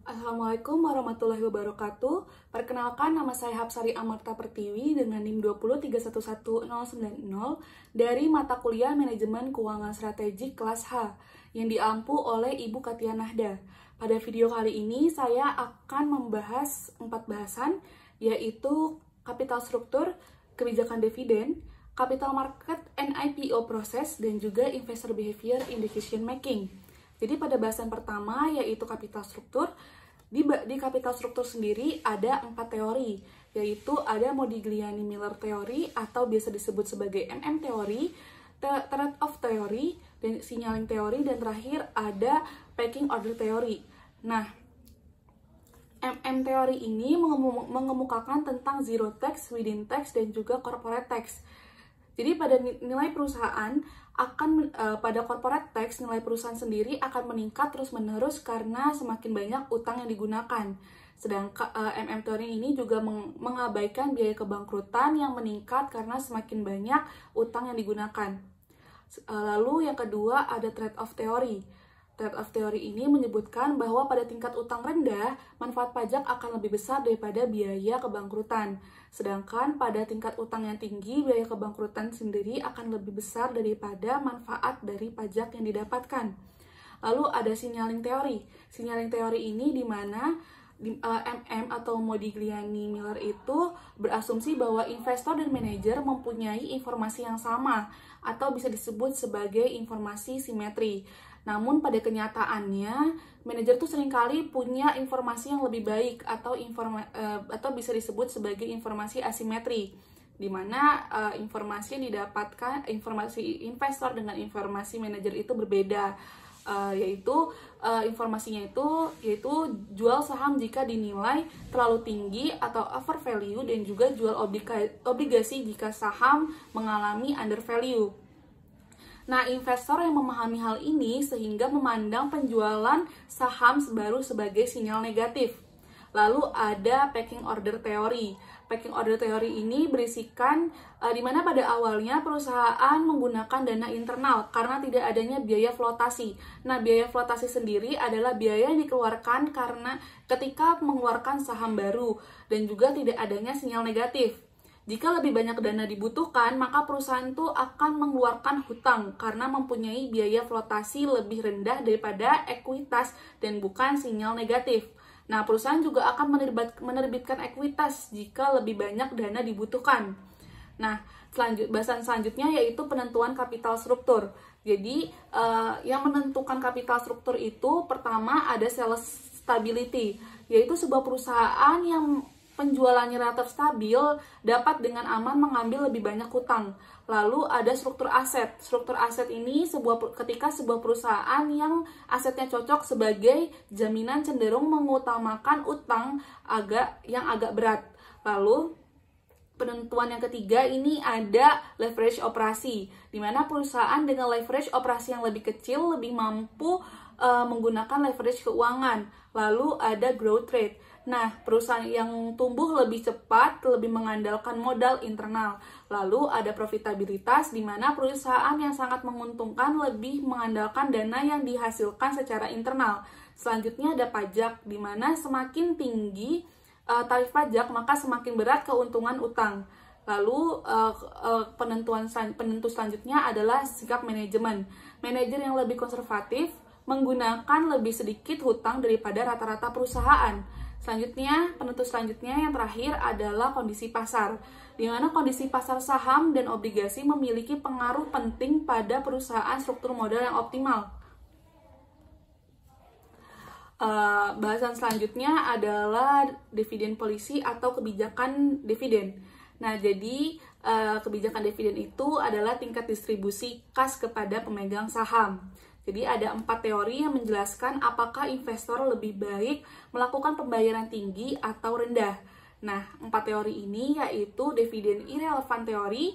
Assalamualaikum warahmatullahi wabarakatuh. Perkenalkan, nama saya Hapsari Amarta Pertiwi dengan NIM 203111090 dari mata kuliah Manajemen Keuangan Strategik kelas H yang diampu oleh Ibu Katia Nahda. Pada video kali ini saya akan membahas 4 bahasan, yaitu capital struktur, kebijakan dividen, capital market and IPO proses, dan juga investor behavior in decision making. Jadi pada bahasan pertama yaitu capital struktur, di capital struktur sendiri ada 4 teori, yaitu ada Modigliani-Miller teori atau biasa disebut sebagai MM teori, trade-off teori, dan signaling teori, dan terakhir ada pecking order teori. Nah, MM teori ini mengemukakan tentang zero tax, within tax, dan juga corporate tax. Jadi pada nilai perusahaan pada corporate tax, nilai perusahaan sendiri akan meningkat terus-menerus karena semakin banyak utang yang digunakan. Sedangkan MM teori ini juga mengabaikan biaya kebangkrutan yang meningkat karena semakin banyak utang yang digunakan. Lalu yang kedua ada trade-off teori. Trade-off teori ini menyebutkan bahwa pada tingkat utang rendah, manfaat pajak akan lebih besar daripada biaya kebangkrutan. Sedangkan pada tingkat utang yang tinggi, biaya kebangkrutan sendiri akan lebih besar daripada manfaat dari pajak yang didapatkan. Lalu ada signaling teori. Signaling teori ini di mana MM atau Modigliani-Miller itu berasumsi bahwa investor dan manajer mempunyai informasi yang sama atau bisa disebut sebagai informasi simetri. Namun pada kenyataannya, manajer tuh seringkali punya informasi yang lebih baik atau bisa disebut sebagai informasi asimetri, di mana informasi yang didapatkan, informasi investor dengan informasi manajer itu berbeda, informasinya yaitu jual saham jika dinilai terlalu tinggi atau over value, dan juga jual obligasi jika saham mengalami under value. Nah, investor yang memahami hal ini sehingga memandang penjualan saham baru sebagai sinyal negatif. Lalu ada pecking order teori. Pecking order teori ini berisikan di mana pada awalnya perusahaan menggunakan dana internal karena tidak adanya biaya flotasi. Nah, biaya flotasi sendiri adalah biaya yang dikeluarkan karena ketika mengeluarkan saham baru dan juga tidak adanya sinyal negatif. Jika lebih banyak dana dibutuhkan, maka perusahaan itu akan mengeluarkan hutang karena mempunyai biaya flotasi lebih rendah daripada ekuitas dan bukan sinyal negatif. Nah, perusahaan juga akan menerbitkan ekuitas jika lebih banyak dana dibutuhkan. Nah, bahasan selanjutnya yaitu penentuan capital struktur. Jadi, yang menentukan capital struktur itu pertama ada sales stability, yaitu sebuah perusahaan yang penjualannya relatif stabil dapat dengan aman mengambil lebih banyak hutang. Lalu ada struktur aset. Struktur aset ini ketika sebuah perusahaan yang asetnya cocok sebagai jaminan cenderung mengutamakan utang yang agak berat. Lalu penentuan yang ketiga ini ada leverage operasi, di mana perusahaan dengan leverage operasi yang lebih kecil lebih mampu menggunakan leverage keuangan. Lalu ada growth rate. Nah, perusahaan yang tumbuh lebih cepat lebih mengandalkan modal internal. Lalu ada profitabilitas, di mana perusahaan yang sangat menguntungkan lebih mengandalkan dana yang dihasilkan secara internal. Selanjutnya ada pajak, di mana semakin tinggi tarif pajak maka semakin berat keuntungan utang. Lalu penentu selanjutnya adalah sikap manajemen. Manajer yang lebih konservatif menggunakan lebih sedikit hutang daripada rata-rata perusahaan. Selanjutnya, penentu selanjutnya yang terakhir adalah kondisi pasar, di mana kondisi pasar saham dan obligasi memiliki pengaruh penting pada perusahaan struktur modal yang optimal. Bahasan selanjutnya adalah dividen policy atau kebijakan dividen. Nah, jadi kebijakan dividen itu adalah tingkat distribusi kas kepada pemegang saham. Jadi ada 4 teori yang menjelaskan apakah investor lebih baik melakukan pembayaran tinggi atau rendah. Nah, 4 teori ini yaitu dividen irrelevant teori,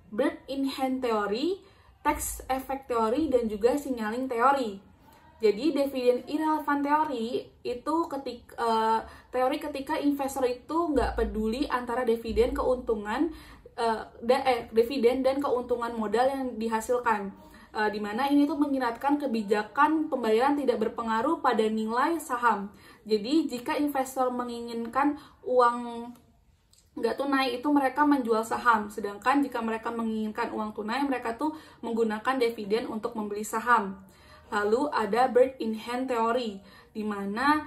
bird in hand teori, tax effect teori, dan juga signaling teori. Jadi dividen irrelevant teori itu teori ketika investor itu nggak peduli antara dividen dan keuntungan modal yang dihasilkan. di mana ini tuh menyiratkan kebijakan pembayaran tidak berpengaruh pada nilai saham. Jadi jika investor menginginkan uang nggak tunai itu mereka menjual saham, sedangkan jika mereka menginginkan uang tunai mereka tuh menggunakan dividen untuk membeli saham. Lalu ada bird in hand theory, di mana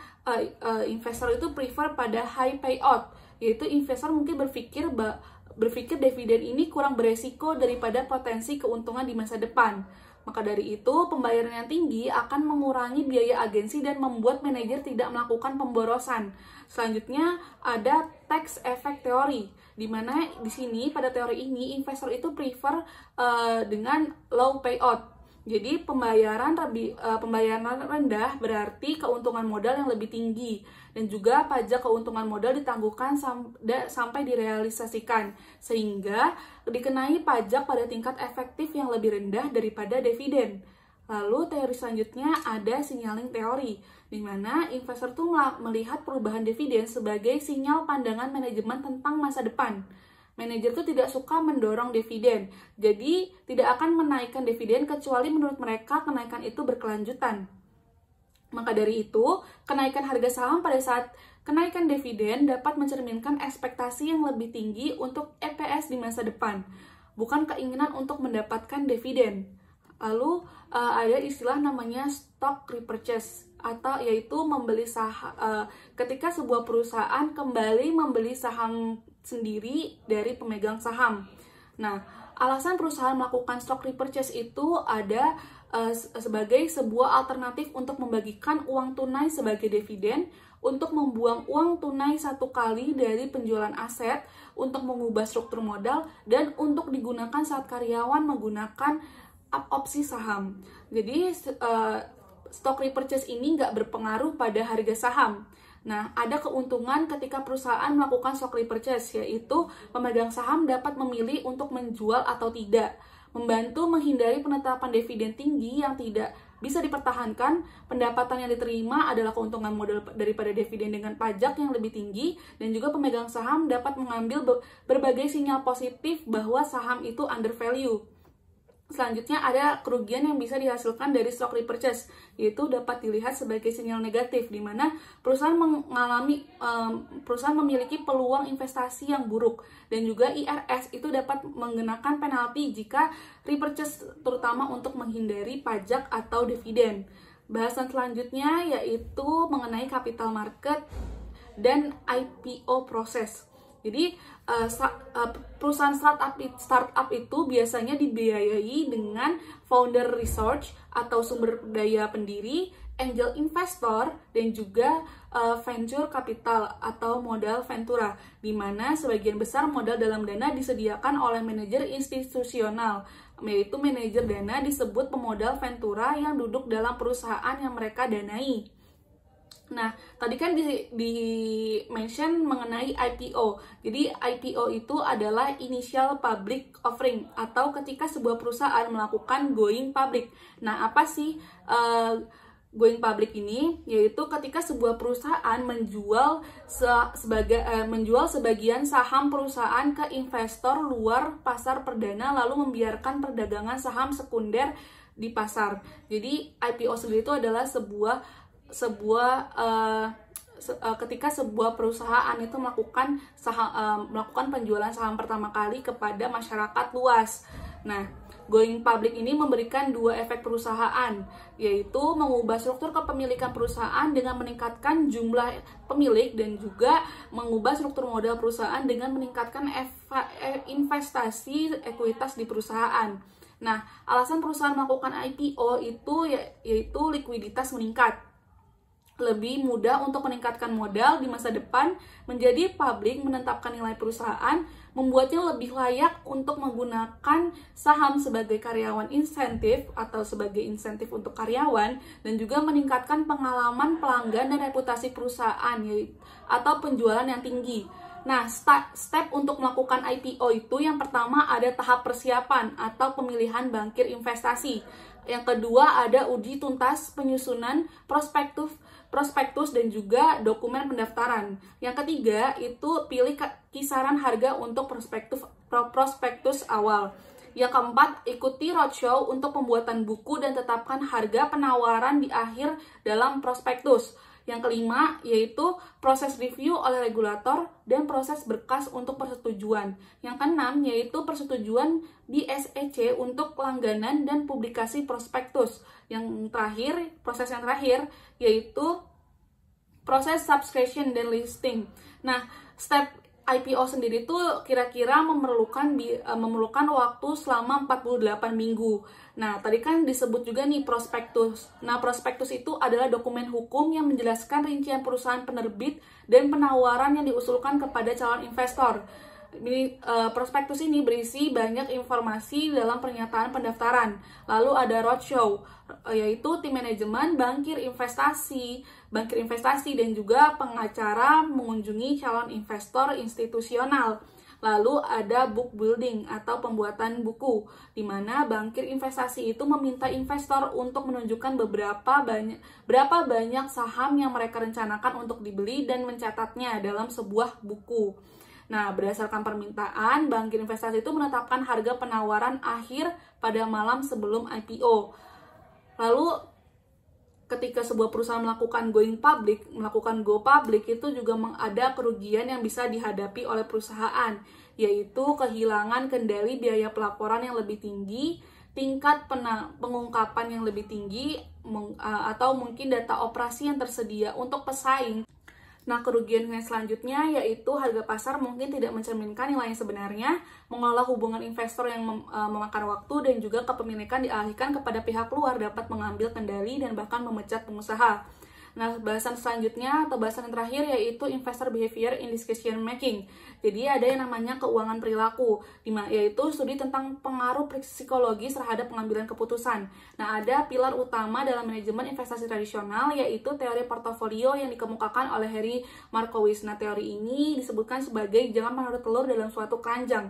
investor itu prefer pada high payout, yaitu investor mungkin berpikir dividen ini kurang beresiko daripada potensi keuntungan di masa depan. Maka dari itu, pembayaran yang tinggi akan mengurangi biaya agensi dan membuat manajer tidak melakukan pemborosan. Selanjutnya ada tax effect theory, di mana di sini pada teori ini investor itu prefer dengan low payout. Jadi pembayaran rendah berarti keuntungan modal yang lebih tinggi dan juga pajak keuntungan modal ditangguhkan sampai direalisasikan, sehingga dikenai pajak pada tingkat efektif yang lebih rendah daripada dividen. Lalu teori selanjutnya ada signaling teori, di mana investor tuh melihat perubahan dividen sebagai sinyal pandangan manajemen tentang masa depan. Manajer itu tidak suka mendorong dividen, jadi tidak akan menaikkan dividen kecuali menurut mereka kenaikan itu berkelanjutan. Maka dari itu, kenaikan harga saham pada saat kenaikan dividen dapat mencerminkan ekspektasi yang lebih tinggi untuk EPS di masa depan, bukan keinginan untuk mendapatkan dividen. Lalu ada istilah namanya stock repurchase, atau yaitu membeli saham ketika sebuah perusahaan kembali membeli saham sendiri dari pemegang saham. Nah, alasan perusahaan melakukan stock repurchase itu ada sebagai sebuah alternatif untuk membagikan uang tunai sebagai dividen, untuk membuang uang tunai satu kali dari penjualan aset, untuk mengubah struktur modal, dan untuk digunakan saat karyawan menggunakan opsi saham. Jadi stock repurchase ini nggak berpengaruh pada harga saham. Nah, ada keuntungan ketika perusahaan melakukan stock repurchase, yaitu pemegang saham dapat memilih untuk menjual atau tidak, membantu menghindari penetapan dividen tinggi yang tidak bisa dipertahankan. Pendapatan yang diterima adalah keuntungan modal daripada dividen dengan pajak yang lebih tinggi, dan juga pemegang saham dapat mengambil berbagai sinyal positif bahwa saham itu undervalue. Selanjutnya ada kerugian yang bisa dihasilkan dari stock repurchase, yaitu dapat dilihat sebagai sinyal negatif, di mana perusahaan memiliki peluang investasi yang buruk, dan juga IRS itu dapat mengenakan penalti jika repurchase, terutama untuk menghindari pajak atau dividen. Bahasan selanjutnya yaitu mengenai capital market dan IPO proses. Jadi perusahaan startup itu biasanya dibiayai dengan founder research atau sumber daya pendiri, angel investor, dan juga venture capital atau modal ventura, di mana sebagian besar modal dalam dana disediakan oleh manajer institusional, yaitu manajer dana disebut pemodal ventura yang duduk dalam perusahaan yang mereka danai. Nah, tadi kan di mention mengenai IPO. Jadi IPO itu adalah initial public offering, atau ketika sebuah perusahaan melakukan going public. Nah, apa sih going public ini? Yaitu ketika sebuah perusahaan menjual sebagian saham perusahaan ke investor luar pasar perdana, lalu membiarkan perdagangan saham sekunder di pasar. Jadi IPO sendiri itu adalah ketika sebuah perusahaan itu melakukan penjualan saham pertama kali kepada masyarakat luas. Nah, going public ini memberikan dua efek perusahaan, yaitu mengubah struktur kepemilikan perusahaan dengan meningkatkan jumlah pemilik, dan juga mengubah struktur modal perusahaan dengan meningkatkan investasi ekuitas di perusahaan. Nah, alasan perusahaan melakukan IPO itu yaitu likuiditas meningkat, lebih mudah untuk meningkatkan modal di masa depan, menjadi publik, menetapkan nilai perusahaan, membuatnya lebih layak untuk menggunakan saham sebagai karyawan insentif atau sebagai insentif untuk karyawan, dan juga meningkatkan pengalaman pelanggan dan reputasi perusahaan atau penjualan yang tinggi. Nah, step untuk melakukan IPO itu yang pertama ada tahap persiapan atau pemilihan bankir investasi. Yang kedua ada uji tuntas penyusunan prospektus dan juga dokumen pendaftaran. Yang ketiga itu pilih kisaran harga untuk prospektus awal. Yang keempat, ikuti roadshow untuk pembuatan buku dan tetapkan harga penawaran di akhir dalam prospektus. Yang kelima, yaitu proses review oleh regulator dan proses berkas untuk persetujuan. Yang keenam, yaitu persetujuan di SEC untuk langganan dan publikasi prospektus. Yang terakhir, proses yang terakhir, yaitu proses subscription dan listing. Nah, step IPO sendiri tuh kira-kira memerlukan waktu selama 48 minggu. Nah, tadi kan disebut juga nih prospektus. Nah, prospektus itu adalah dokumen hukum yang menjelaskan rincian perusahaan penerbit dan penawaran yang diusulkan kepada calon investor. Prospektus ini berisi banyak informasi dalam pernyataan pendaftaran. Lalu ada roadshow, yaitu tim manajemen, bankir investasi, dan juga pengacara mengunjungi calon investor institusional. Lalu ada book building atau pembuatan buku, di mana bankir investasi itu meminta investor untuk menunjukkan berapa banyak saham yang mereka rencanakan untuk dibeli dan mencatatnya dalam sebuah buku. Nah, berdasarkan permintaan, bankir investasi itu menetapkan harga penawaran akhir pada malam sebelum IPO. Lalu, ketika sebuah perusahaan melakukan go public, itu juga ada kerugian yang bisa dihadapi oleh perusahaan, yaitu kehilangan kendali biaya pelaporan yang lebih tinggi, tingkat pengungkapan yang lebih tinggi, atau mungkin data operasi yang tersedia untuk pesaing. Nah, kerugian yang selanjutnya yaitu harga pasar mungkin tidak mencerminkan nilai yang sebenarnya, mengelola hubungan investor yang memakan waktu, dan juga kepemilikan dialihkan kepada pihak luar dapat mengambil kendali dan bahkan memecat pengusaha. Nah, bahasan selanjutnya atau bahasan yang terakhir yaitu investor behavior in decision making. Jadi ada yang namanya keuangan perilaku, yaitu studi tentang pengaruh psikologis terhadap pengambilan keputusan. Nah, ada pilar utama dalam manajemen investasi tradisional yaitu teori portofolio yang dikemukakan oleh Harry Markowitz. Nah, teori ini disebutkan sebagai jangan menaruh telur dalam suatu keranjang.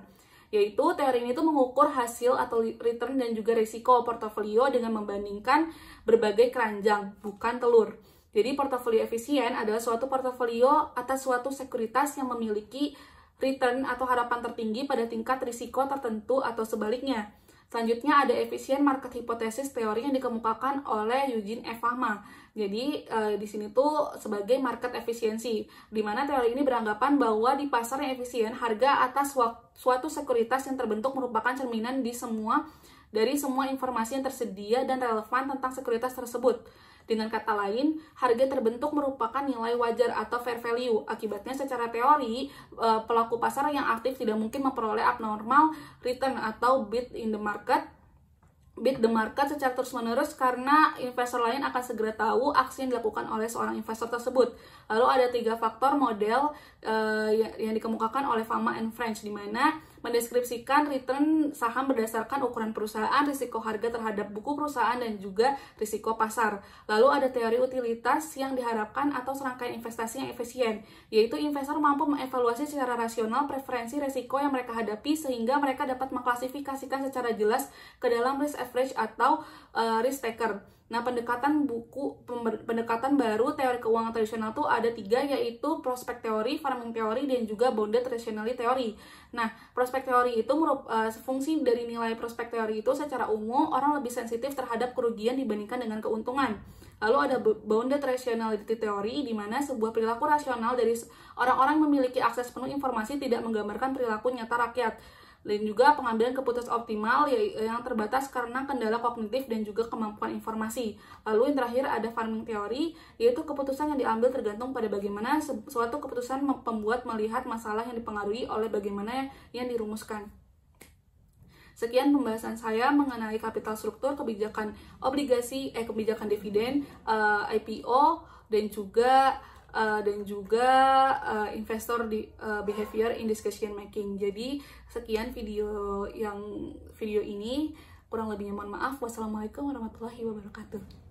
Yaitu teori ini tuh mengukur hasil atau return dan juga risiko portofolio dengan membandingkan berbagai keranjang, bukan telur. Jadi portofolio efisien adalah suatu portofolio atas suatu sekuritas yang memiliki return atau harapan tertinggi pada tingkat risiko tertentu atau sebaliknya. Selanjutnya ada efisien market hypothesis, teori yang dikemukakan oleh Eugene F. Fama. Jadi di sini tuh sebagai market efisiensi, di mana teori ini beranggapan bahwa di pasar yang efisien, harga atas suatu sekuritas yang terbentuk merupakan cerminan dari semua informasi yang tersedia dan relevan tentang sekuritas tersebut. Dengan kata lain, harga terbentuk merupakan nilai wajar atau fair value. Akibatnya secara teori, pelaku pasar yang aktif tidak mungkin memperoleh abnormal return atau beat the market secara terus-menerus karena investor lain akan segera tahu aksi yang dilakukan oleh seorang investor tersebut. Lalu ada 3 faktor model yang dikemukakan oleh Fama and French, di mana mendeskripsikan return saham berdasarkan ukuran perusahaan, risiko harga terhadap buku perusahaan, dan juga risiko pasar. Lalu ada teori utilitas yang diharapkan atau serangkaian investasi yang efisien, yaitu investor mampu mengevaluasi secara rasional preferensi risiko yang mereka hadapi sehingga mereka dapat mengklasifikasikan secara jelas ke dalam risk average atau risk taker. Nah, pendekatan baru teori keuangan tradisional tuh ada 3, yaitu prospek teori, farming teori, dan juga bounded rationality teori. Nah, prospek teori itu fungsi dari nilai prospek teori itu secara umum orang lebih sensitif terhadap kerugian dibandingkan dengan keuntungan. Lalu ada bounded rationality teori, di mana sebuah perilaku rasional dari orang-orang memiliki akses penuh informasi tidak menggambarkan perilaku nyata rakyat. Dan juga pengambilan keputusan optimal yang terbatas karena kendala kognitif dan juga kemampuan informasi. Lalu yang terakhir ada farming teori, yaitu keputusan yang diambil tergantung pada bagaimana suatu keputusan pembuat melihat masalah yang dipengaruhi oleh bagaimana yang dirumuskan. Sekian pembahasan saya mengenai kapital struktur, kebijakan obligasi, kebijakan dividen, IPO, dan juga investor behavior in decision making. Jadi sekian video ini, kurang lebihnya mohon maaf. Wassalamualaikum warahmatullahi wabarakatuh.